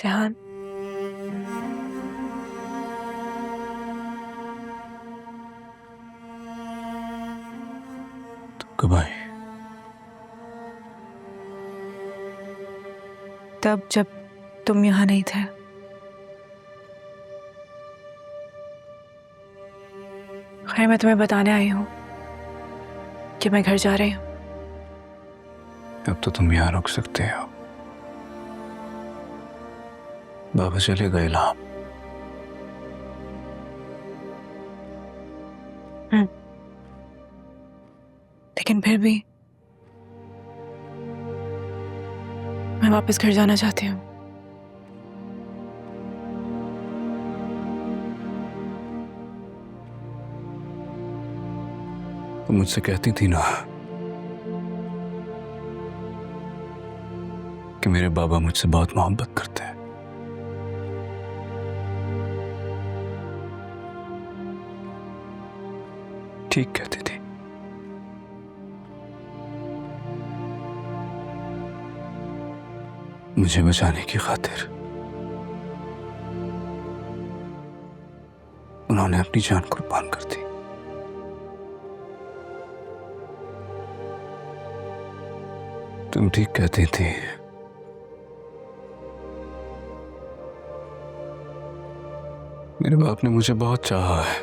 सेहान, कब आई? तब जब तुम यहाँ नहीं थे। खैर, मैं तुम्हें बताने आई हूँ कि मैं घर जा रही हूँ। अब तो तुम यहाँ रुक सकते हो। बाबा चले गए इलाम। लेकिन फिर भी मैं वापस घर जाना चाहती हूँ। तुम मुझसे कहती थी ना कि मेरे बाबा मुझसे बहुत मोहब्बत करते हैं। ठीक कहती थी। मुझे बचाने की खातिर उन्होंने अपनी जान कुर्बान कर दी। तुम ठीक कहती थी। मेरे बाप ने मुझे बहुत चाहा है।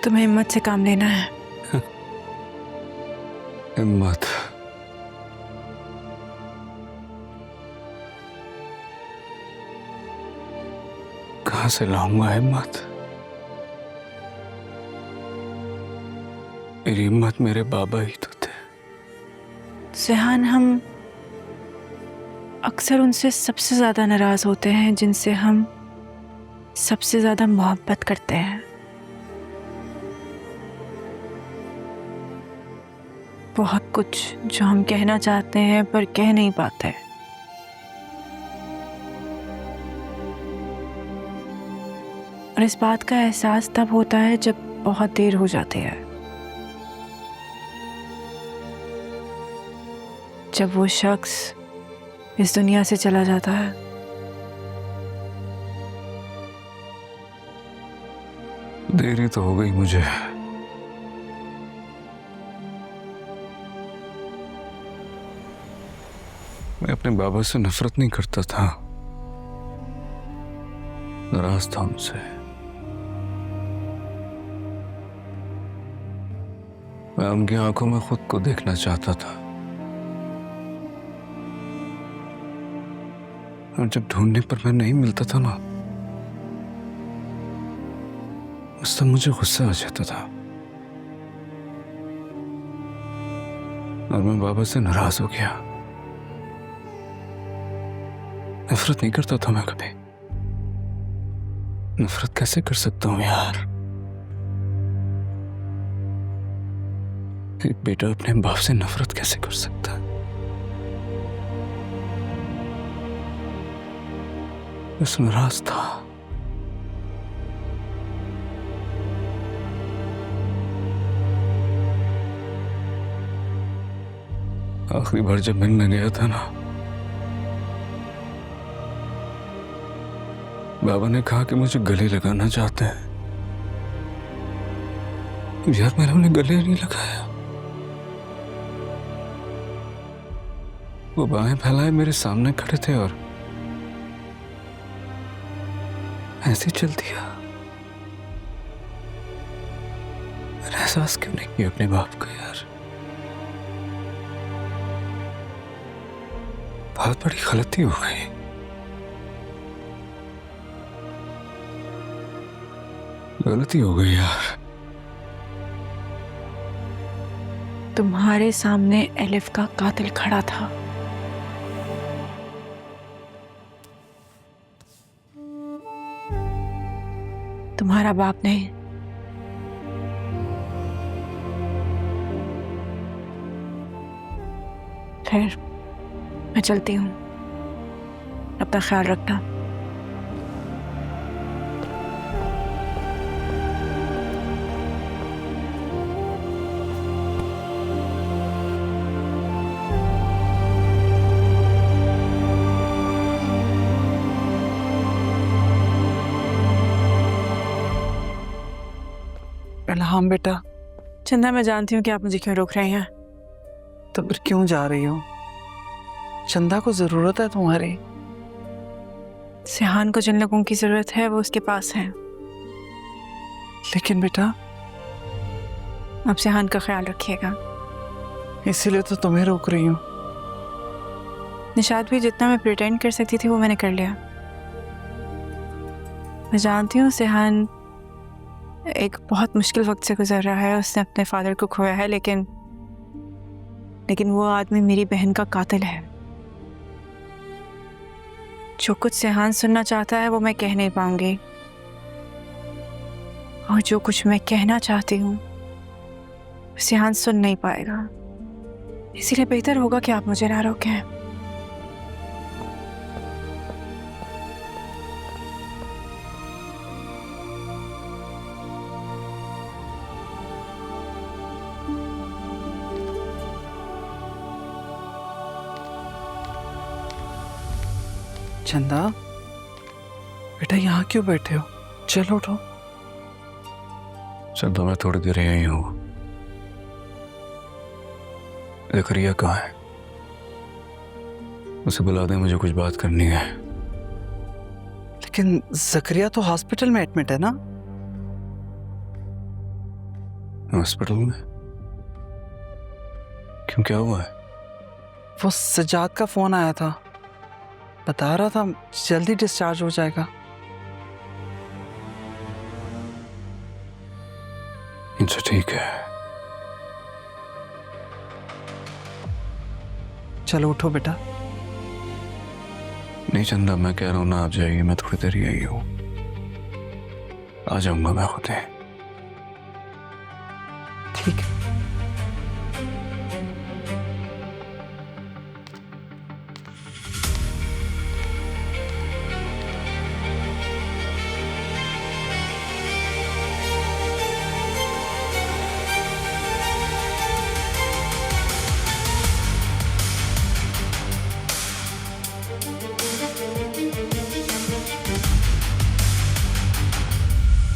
तुम्हें हिम्मत से काम लेना है। हिम्मत? कहां से लाऊंगा हिम्मत? मेरी हिम्मत मेरे बाबा ही तो थे। सेहान, हम अक्सर उनसे सबसे ज्यादा नाराज होते हैं जिनसे हम सबसे ज्यादा मोहब्बत करते हैं। बहुत कुछ जो हम कहना चाहते हैं पर कह नहीं पाते। और इस बात का एहसास तब होता है जब बहुत देर हो जाती है, जब वो शख्स इस दुनिया से चला जाता है। देरी तो हो गई मुझे। मैं अपने बाबा से नफरत नहीं करता था, नाराज था उनसे। मैं उनकी आंखों में खुद को देखना चाहता था। और जब ढूंढने पर मैं नहीं मिलता था ना, उस समय मुझे गुस्सा आ जाता था और मैं बाबा से नाराज हो गया। नफरत नहीं करता था मैं कभी। नफरत कैसे कर सकता हूं यार? एक बेटा अपने बाप से नफरत कैसे कर सकता है? बस नाराज था। आखिरी बार जब मिलने गया था ना, बाबा ने कहा कि मुझे गले लगाना चाहते हैं। यार, मैंने उन्हें गले नहीं लगाया। वो बाहें फैलाए मेरे सामने खड़े थे और ऐसे चल दिया। मैंने एहसास क्यों नहीं किया अपने बाप का यार? बहुत बड़ी गलती हो गई। गलती हो गई यार। तुम्हारे सामने एलिफ का कातिल खड़ा था। तुम्हारा बाप नहीं। फिर मैं चलती हूँ। अपना ख्याल रखना। इल्हाम बेटा, चंदा, मैं जानती हूँ कि आप मुझे क्यों रोक रहे हैं। तो फिर क्यों जा रही हो? चंदा को जरूरत है तुम्हारी। सिहान को जिन लोगों की जरूरत है वो उसके पास है। लेकिन बेटा, आप सिहान का ख्याल रखिएगा। इसीलिए तो तुम्हें रोक रही हूँ। निशाद भी जितना मैं प्रिटेंड कर सकती थी वो मैंने कर लिया। मैं जानती हूँ सिहान एक बहुत मुश्किल वक्त से गुजर रहा है, उसने अपने फादर को खोया है, लेकिन वो आदमी मेरी बहन का कातिल है। जो कुछ सिहान सुनना चाहता है वो मैं कह नहीं पाऊंगी, और जो कुछ मैं कहना चाहती हूँ सिहान सुन नहीं पाएगा। इसीलिए बेहतर होगा कि आप मुझे ना रोकें। चंदा बेटा, यहाँ क्यों बैठे हो? चलो उठो। चंदा, मैं थोड़ी देर यहीं हूँ। ज़करिया कहाँ है? उसे बुला दे, मुझे कुछ बात करनी है। लेकिन ज़करिया तो हॉस्पिटल में एडमिट है ना? हॉस्पिटल में? क्यों, क्या हुआ है? वो सजाद का फोन आया था, बता रहा था जल्दी डिस्चार्ज हो जाएगा। अच्छा, ठीक है। चलो उठो बेटा। नहीं चंदा, मैं कह रहा हूँ ना, आप जाइए, मैं थोड़ी देर ही आई हूँ। आ जाऊंगा मैं खुद ही।